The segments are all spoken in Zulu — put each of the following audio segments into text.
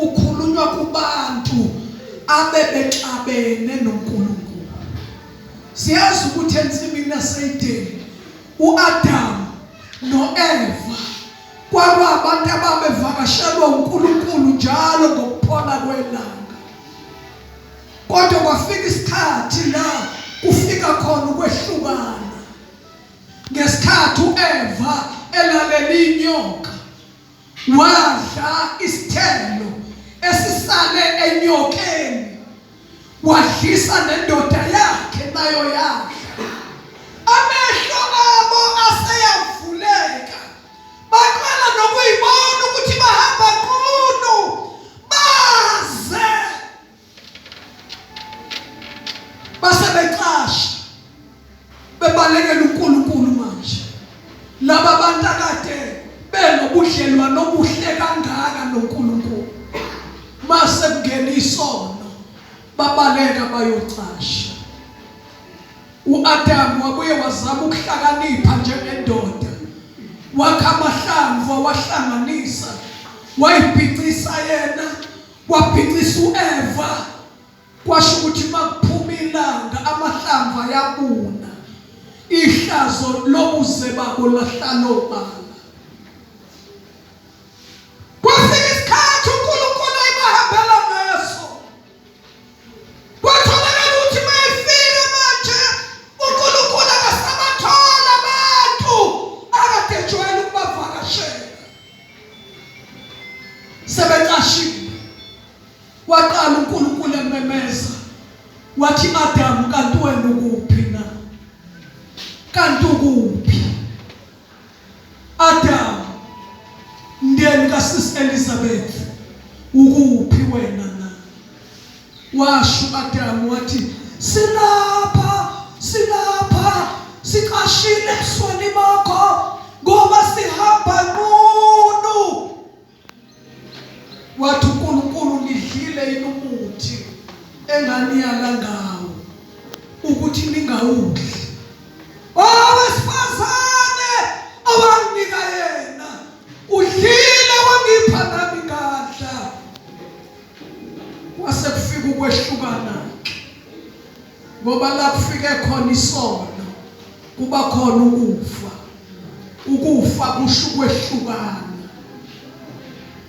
kukhulunywa kubantu abebexabene noNkulunkulu. Siyazi ukuthi ensimini naseyideni uAdam noEva kwabantu ababevakashelwa uNkulunkulu njalo ngokuphola kwelanga. Kodwa kwafika isikhathi la kufika khona ukwehlukana. Ngesikhathi uEva elalela inyoka wadla isithelo esisale enyokeni, wadlisa nendoda yakhe nayo yadla. Amehlo abo aseyavuleka, baqala nokuyibona ukuthi bahamba qunu, baze basebexasha bebalekela uNkulunkulu. Manje laba bantu akade benobudlelwano obuhle kangaka noNkulunkulu, mase kungena isono babaleka bayocasha. uAdam wabuye wazama ukuhlakanipha njengendoda, wakha amahlamvu awahlanganisa, wayibhicisa yena, wabhicisa uEva. Kwasho ukuthi makuphuma ilanga amahlamvu ayabuna, ihlazo lobuze babo lahlala obala. Kwafika isikhathi uNkulunkulu ayibahambela ngaso, kwatholakala ukuthi mayefika manje uNkulunkulu akasabathola abantu akade ejwayele ukubavakashela, sebecashiwe. Waqala uNkulunkulu ememeza, wathi Adamu, kanti wena ukuphi na? Kanti ukuphi? Adamu, ndeni kaSisi Elizabeth, ukuphi wena na? Washo Adamu wathi, silapha, siqashile ebusweni bakho ngoba sihamba qunu. Wathi uNkulunkulu, nidlile yini umuthi enganiyala ngawo ukuthi ningawudli? Owesifazane awanginika yena, udlile wangipha nami ngadla. Kwase kufika ukwehlukana, ngoba la kufike khona isono kuba khona ukufa. Ukufa kusho ukwehlukana.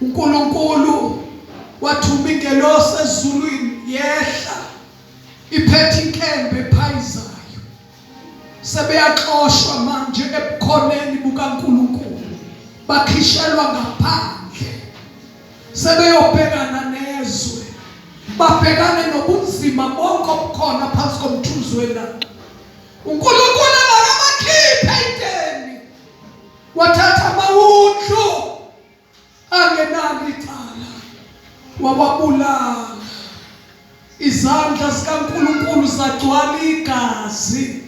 uNkulunkulu wathuma ingelosi ezulwini yehla, iphethe inkembe ephayizayo. Sebeyaxoshwa manje ebukhoneni bukaNkulunkulu, bakhishelwa ngaphandle, sebeyobhekana nezwe, babhekane nobunzima bonke obukhona phansi komthunzi welanga. uNkulunkulu akabakhiphe ideni, wathatha amawundlu angenalo icala, wababulala. Izandla zikaNkulunkulu zagcwala igazi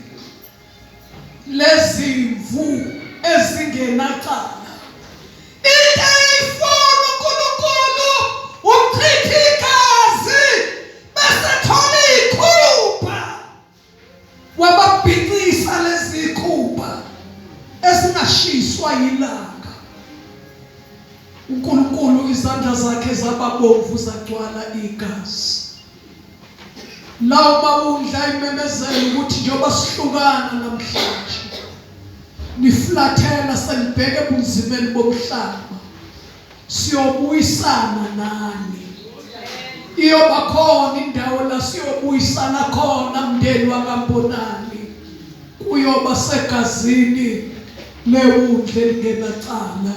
lezimvu ezingenacala. Into eyifuna uNkulunkulu uchitha igazi bese thola ikhupha. Wababhicisa lezi ikhupha ezingashiswa yilanga. uNkulunkulu izandla zakhe zababomvu zagcwala igazi. Lawo mawundla imemezela ukuthi njengoba sihlukana namhlanje, niflathela selibheke ebunzimeni bomhlaba, siyobuyisana nani. Iyoba khona indawo la siyobuyisana khona mndeni wakaMbonani, kuyoba segazini lewundla elingenacala,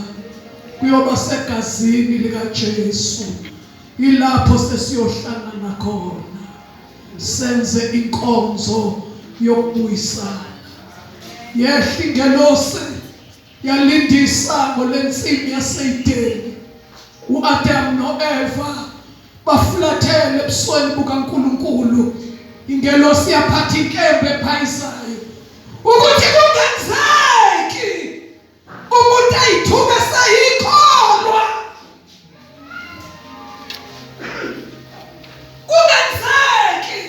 kuyoba segazini likaJesu. Ilapho sesiyohlangana khona, senze inkonzo yokubuyisana. Yehla ingelosi yalindisa ngolensimbi yaseyideni. uAdam noEva bafulathele ebusweni bukaNkulunkulu. Ingelosi yaphatha inkembe ephayizayo ukuthi kungenzeki umuntu ayithuke sayikholwa. Kungenzeki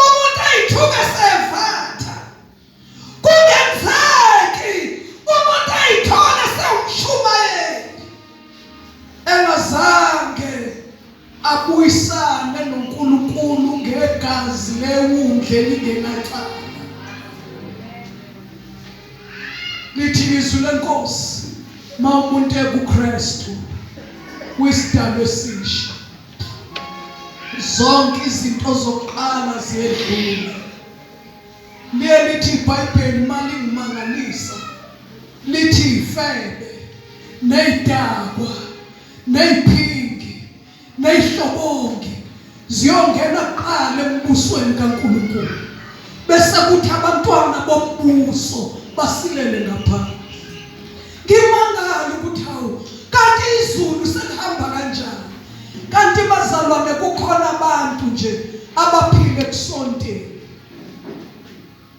umuntu ayithuke sevatha. Kungenzeki umuntu ayithole sewumshumayeli engazange abuyisane noNkulunkulu ngegazi lewundle lingenacala. Lithi izwi lenkosi mawumuntu ekuKristu wisidalwa esisha. Zonke izinto zokuqala ziyedlula. Lithi iBhayibheli malingimangalisa lithi ifebe neyidakwa neyiphingi neyihlobongi ziyongena kuqala embusweni kaNkulunkulu, bese kuthi abantwana bombuso basilele ngaphansi. Ngimangala ukuthi hawu kanti izulu selihamba kanjani, kanti bazalwane kukhona abantu nje abaphile kusonteni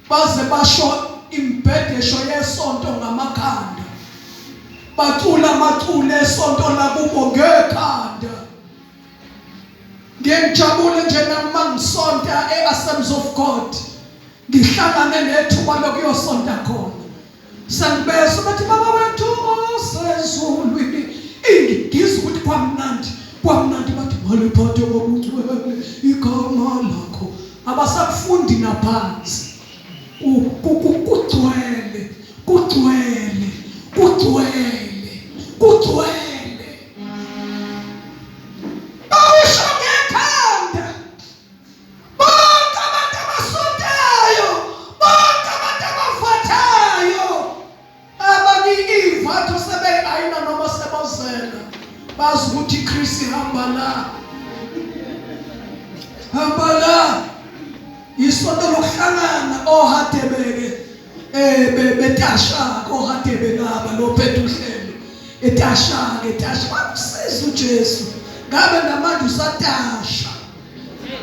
baze basho imbhedesho yesonto ngamakhanda, bacula amaculo esonto lakubo ngekhanda. Ngiyajabula nje nami mangisonta eAssemblies of God, ngihlangane nethuba lokuyosonta khona. Sangibeza bathi baba wethu osezulwini, ingizwa ukuthi kwamnandi bathi maliphathe ngobungcwele igama lakho. Abasakufundi naphansi. Kugcwele. Awusho ngekhanda. Bonke abantu abasontayo, bonke abantu abavathayo, abangivatho sebeyayina noma sebozela, bazi ukuthi iKristu ihamba la. Isonto lokuhlangana oHadebeke betasha oHadebe laba lophethe uhlelo etasha bakusiza uJesu. Ngabe namanje usatasha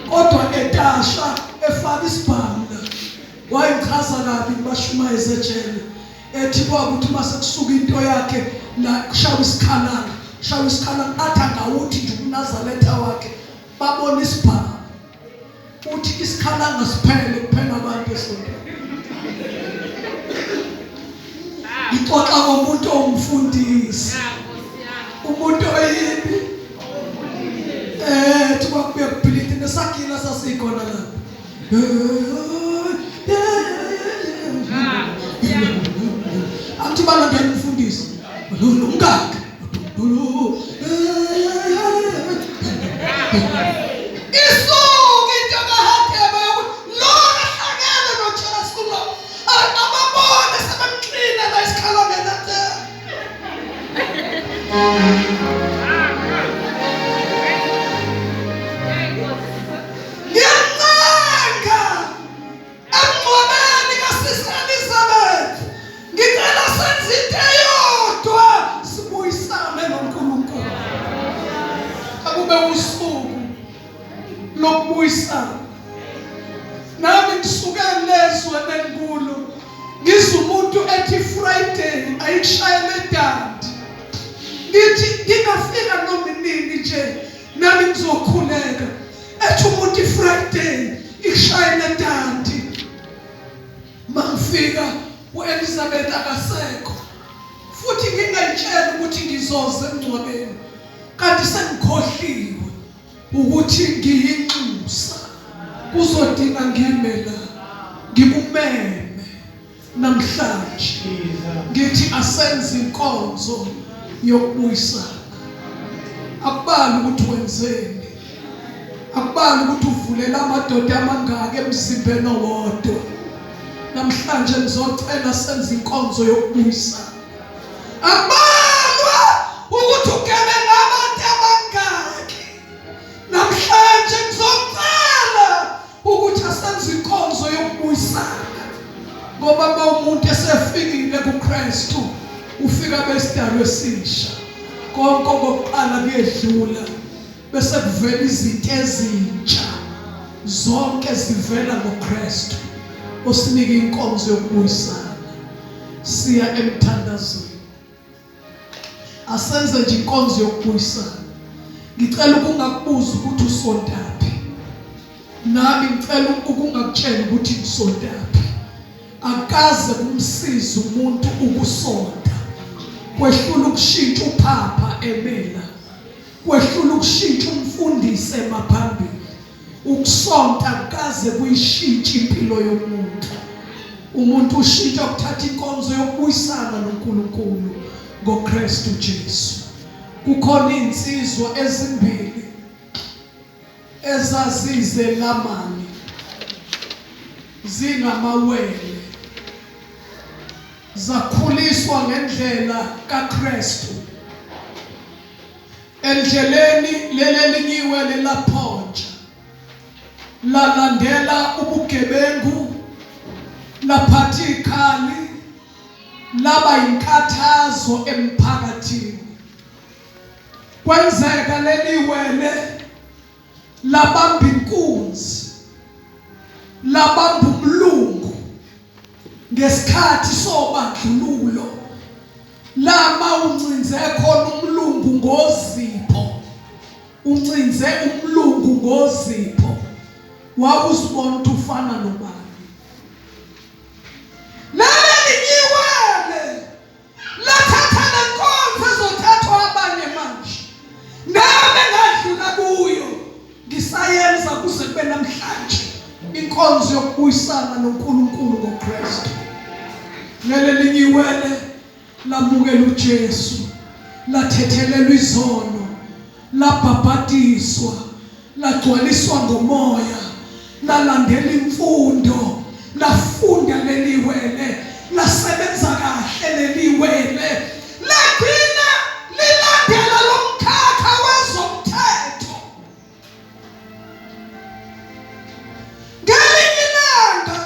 kodwa etasha efaka isibhamu wayichaza kabi bashumayeze ejele ethi kwakuthi mase kusuka into yakhe la kushawa isikhalanga athi angawuthi nje uNazaretha wakhe babona isibhamu uthi isikhalanga siphele kuphela abantu esontweni. Ixoxa ngomuntu ongumfundisi, umuntu oyini thiba kubuye kubhilidi nesakila sasikhona la. Athi balandela umfundisi lo mkakhe lokubuyisana. Nami ngisukele lezwe lenkulu ngizwe umuntu ethi Friday ayishayele dandi. Ngithi ngingafika noma nini nje nami ngizokhuleka. Ethi umuntu Friday ishayele dandi. Mangifika uElizabeth akasekho. Futhi ngingayitshela ukuthi ngizoze emngcwabeni. Kanti sengikhohliwe ukuthi ngiyinxusa kuzodinga ngime la ngibumeme namhlanje. Ngithi asenze inkonzo yokubuyisana. Akubali ukuthi wenzeni, akubali ukuthi uvulela amadoda amangaka emzimbeni owodwa. Namhlanje ngizocela senze inkonzo yokubuyisana. Akubalwa ukuthi ugebe ngabantu abangaki. Namhlanje ngizocela ukuthi asenze inkonzo yokubuyisana. Ngoba umuntu esefikile kuKristu ufika besidalwa esisha. Konke okokuqala kuyedlula bese kuvela izinto ezintsha. Zonke zivela kuKristu osinika inkonzo yokubuyisana. Siya emthandazweni. Asenze nje inkonzo yokubuyisana. Ngicela ukungakubuza ukuthi usontaphi. Nami ngicela ukungakutshela ukuthi usontaphi. Akaze kumsiza umuntu ukusonta. Kwehlula ukushintsha uphapha emela. Kwehlula ukushintsha umfutho sifundise maphambili ukusonta kaze kuyishintshe impilo yomuntu. Umuntu ushintsha ukuthatha inkonzo yokubuyisana noNkulunkulu ngoKristu Jesu. Kukhona insizwa ezimbili ezazize lamani zingamawele, zakhuliswa ngendlela kaKristu. Endleleni lelelinyiwe lelaphontsha, lalandela ubugebengu, laphatha ikhali, laba inkathazo emphakathini. Kwenzeka leliwele labamba inkunzi, labamba umlungu ngesikhathi sobandlululo. Lama uncinze khona umlungu ngozipho, uncinze umlungu ngozipho. Wawuzibona ukuthi ufana nobani. Leliyiwele lathatha lenkonzo ezothathwa abanye manje, nami ngadlula kuyo, ngisayenza kuze kube namhlanje inkonzo yokubuyisana noNkulunkulu ngoKristu. Leliyiwele lamukela uJesu, lathethelelwa izono, labhabhatiswa, lagcwaliswa ngomoya, lalandela imfundo, lafunda leliwele, lasebenza kahle leliwele, lagcina lilandela lomkhakha wezomthetho. Ngelinye ilanga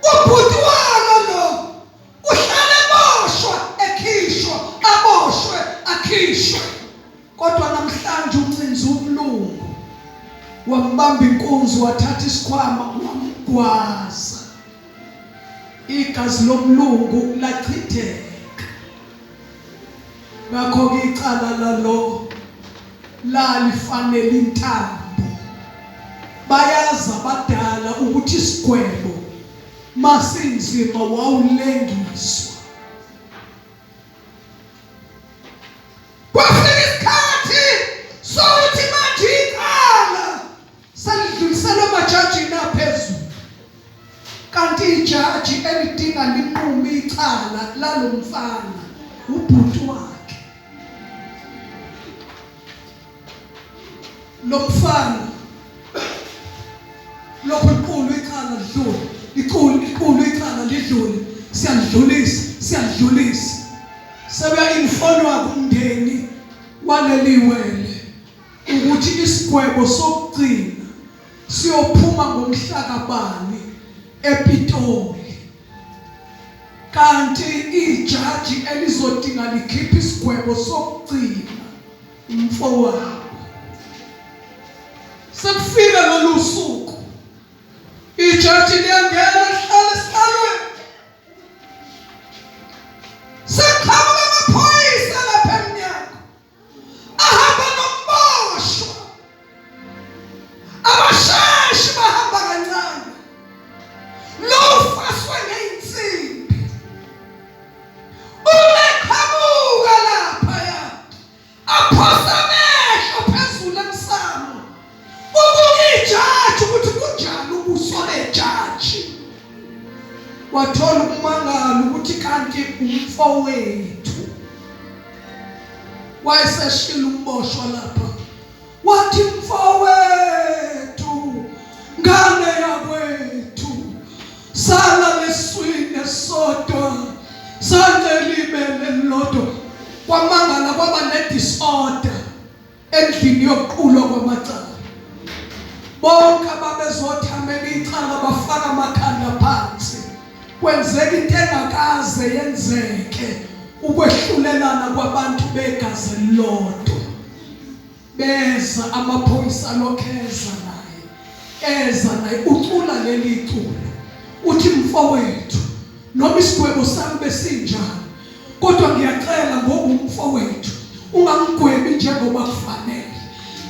ubhuti walo lo uhlale boshwa ekhishwa, aboshwe akhishwe. Kodwa namhlanje uncinze umlungu, wambamba inkunzi, wathatha isikhwama wamgwaza. Igazi lomlungu lachitheka. Ngakho-ke icala lalo lalifanele intambo. Bayaza badala ukuthi isigwebo masinzima wawulengiswa. Kwafika isikhathi sokuthi manje icala selidluliselwe emajajini aphezulu, kanti ijaji elidinga linqume icala lalo mfana ubhuti wakhe. Lo mfana lokho iqulu icala lidlule, iqulu icala lidlule, siyadlulisa. Sebeya infonwa kumndeni waleliwele ukuthi isigwebo sokugcina siyophuma ngomhlakabani ePitoli, kanti ijaji elizodinga likhipha isigwebo sokugcina umfowabo. Sekufika lolu suku, ijaji liyangena lihlale esihlalweni. Seqhamuka amaphoyisa lapha emnyango, ahamba nomboshwa. Abashashi bahamba kancane, lo ufaswe ngeinsimbi. Uleqhamuka laphaya, aphosa amehlo phezulu emsamo, ubuka ijaji ukuthi kunjani ubuso lejaji. Wathola ukumangala ukuthi kanti umfowethu wayeseshila umboshwa lapha. Wathi mfowethu, ngane yakwethu, sala leswini esodwa, sanelibele lodwa. Kwamangala kwaba ne-disorder endlini yokuqulwa kwamacala. Bonke ababezothamela icala bafaka amakhanda phansi. Kwenzeka into engakaze yenzeke, ukwehlulelana kwabantu begazi elilodwa. Beza amaphoyisa lokheza naye, ucula leli cula. Uthi mfowethu, noma isigwebo sami besinjani, kodwa ngiyacela ngoba umfowethu ungangigwebi njengoba kufanele.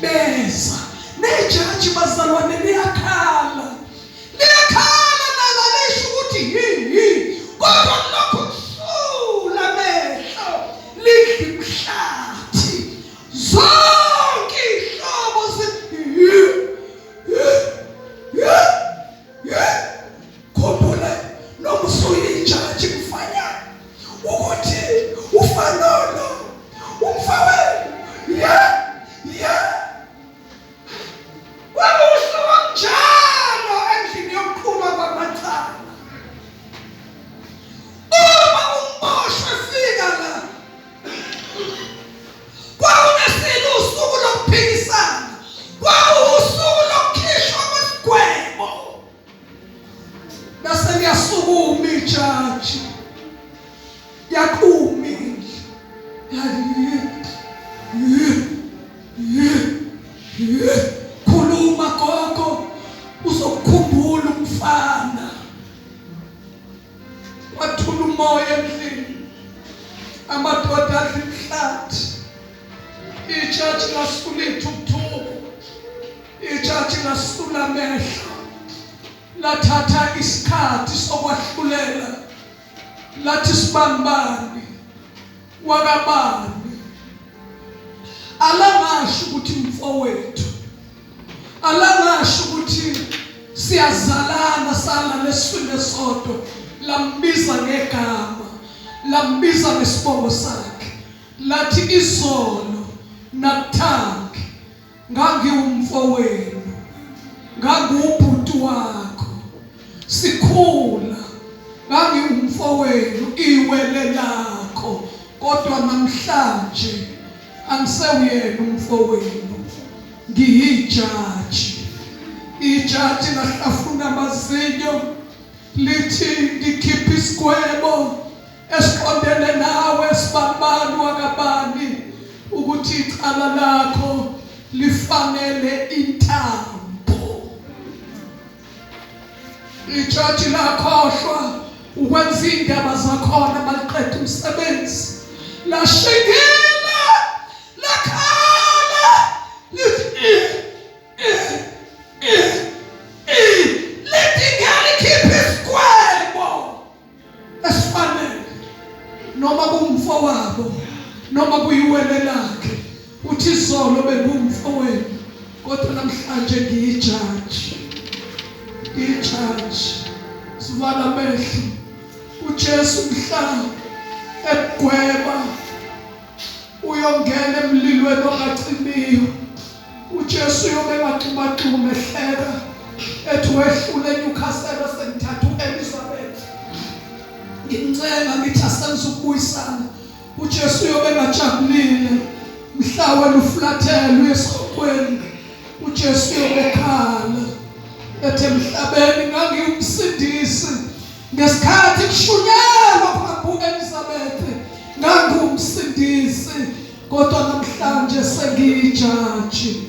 Beza nejaji bazalwane liyakhala nalo lisho ukuthi kodwa lokho kusula mehlo lidla imhlathi. Zonke ihlobo ijaji lasula ithuphuthuphu, ijaji lasula amehlo, lathatha isikhathi sokwahlulela, lathi sibambani wakabani. Alangasho ukuthi mfowethu, alangasho ukuthi siyazalana sala lesifinde sodwa, lambiza ngegama, lambiza ngesibongo sakhe, lathi izolo nakuthangi ngangiwumfowenu, ngangiwubhuti wakho, sikhula ngangiwumfowenu, iwele lakho, kodwa namhlanje angisewuyena umfowenu, ngiyijaji. Ijaji lahlafuna amazinyo lithi ngikhipha isigwebo esiqondene nawe sibambani wakabani, ukuthi icala lakho lifanele intambo. Ijaji lakhohlwa ukwenza indaba zakhona maliqeda umsebenzi, lashingile, lakhala, lithi likhiphe isigwebo esifanele, noma kumfowabo noma kuyiwele lakhe. Uthi izolo bengumfowenu, kodwa namhlanje ngiyijaji. Ijaji sivala amehlo. uJesu mhla ebugweba uyongena emlilweni ongacimiyo, uJesu uyobe ngaxhumaxhuma ehleka ethi wehlule eNewcastle sengithatha uElizabeth, ngimncenga ngithi asenzukubuyisana. uJesu uyobe ngajabulile mhla wena uflathele esokweni, uJesu uyobe ekhala ethi emhlabeni ngangiwumsindisi, ngesikhathi kushunyelwa phambi Elizabeth ngangiwumsindisi, kodwa namhlanje sengiyijaji.